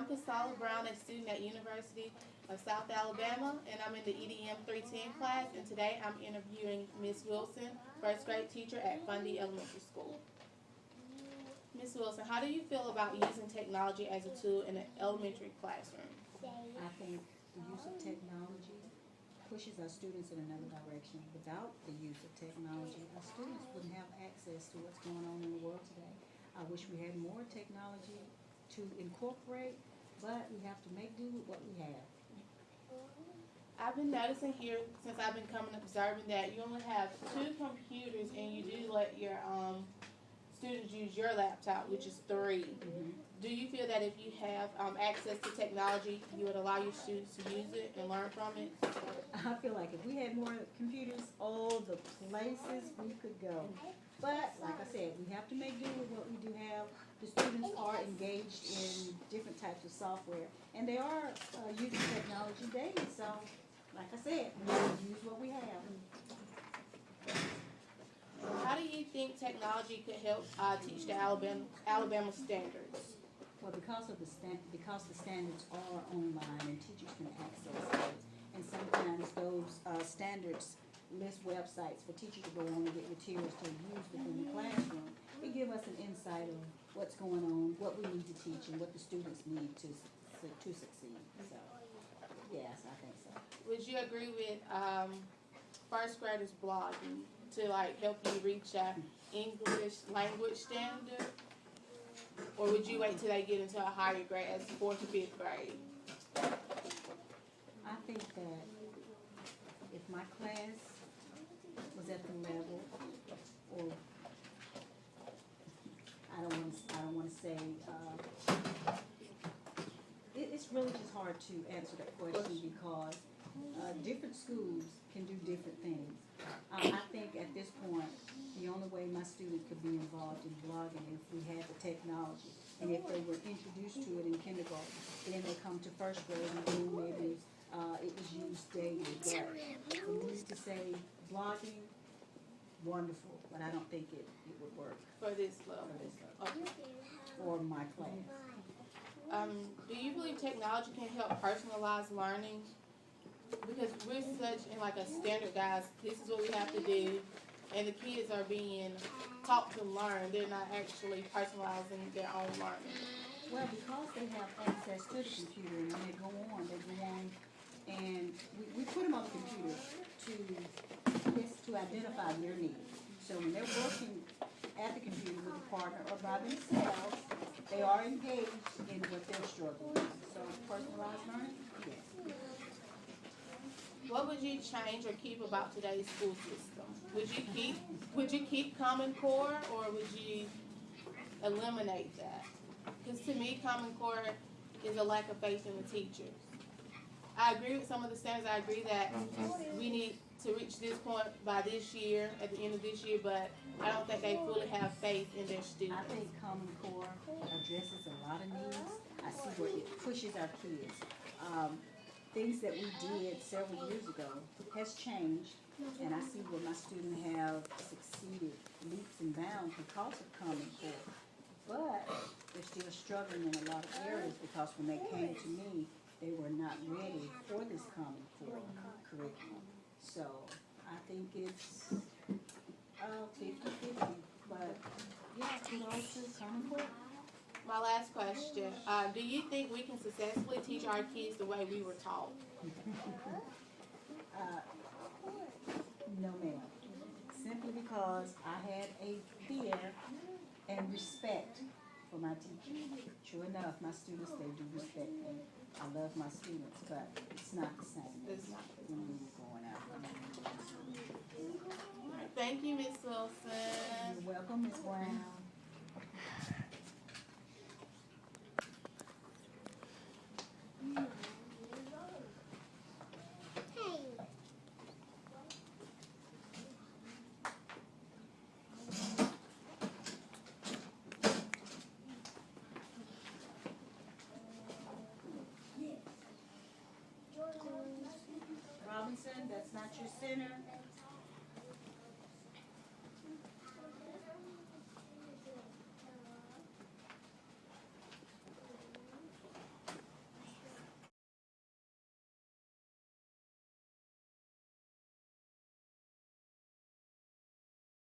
I'm Casala Brown, a student at University of South Alabama, and I'm in the EDM 310 class, and today I'm interviewing Ms. Wilson, first grade teacher at Fundy Elementary School. Ms. Wilson, how do you feel about using technology as a tool in an elementary classroom? I think the use of technology pushes our students in another direction. Without the use of technology, our students wouldn't have access to what's going on in the world today. I wish we had more technology to incorporate, but we have to make do with what we have. I've been noticing here since I've been coming observing that you only have 2 computers and you do let your students use your laptop, which is 3. Do you feel that if you have access to technology, you would allow your students to use it and learn from it? I feel like if we had more computers, all the places we could go. But like I said, we have to make do with what we do have. The students are engaged in different types of software, and they are using technology daily. So, like I said, we have to use what we have. How do you think technology could help teach the Alabama standards? Well, because the standards are online and teachers can access those, and sometimes those standards list websites for teachers to go on and get materials to use within the classroom. It gives us an insight of what's going on, what we need to teach, and what the students need to succeed. So, yes, I think so. Would you agree with first graders blogging to help you reach a English language standard? Or would you wait till they get into a higher grade as 4th or 5th grade? I think that if my class was at the level, or I don't want to say, it's really just hard to answer that question because different schools can do different things. I think at this point, the only way my students could be involved in blogging is if we had the technology. And if they were introduced to it in kindergarten, then they come to first grade and then maybe it was used daily. But for me to say blogging, wonderful, but I don't think it would work For this level. Okay. for my class. Do you believe technology can help personalize learning? Because we're such in a standardized, this is what we have to do, and the kids are being taught to learn. They're not actually personalizing their own learning. Well, because they have access to the computer and when they go on, and we put them on the computer to identify their needs. So when they're working at the computer with a partner or by themselves, they are engaged in what they're struggling with. So personalized learning, yes. What would you change or keep about today's school system? Would you keep Common Core, or would you eliminate that? Because to me, Common Core is a lack of faith in the teachers. I agree with some of the standards. I agree that we need to reach this point by this year, at the end of this year, but I don't think they fully have faith in their students. I think Common Core addresses a lot of needs. I see where it pushes our kids. Things that we did several years ago has changed, and I see where my students have succeeded leaps and bounds because of Common Core. But they're still struggling in a lot of areas because when they came to me, they were not ready for this Common Core curriculum. So I think it's 50-50, but yeah, kudos to Common Core. My last question, do you think we can successfully teach our kids the way we were taught? No, ma'am. Simply because I had a fear and respect for my teachers. True enough, my students, they do respect me. I love my students, but it's not the same It's not. when we were going out. Thank you, Ms. Wilson. You're welcome, Ms. Brown. Robinson, that's not your center.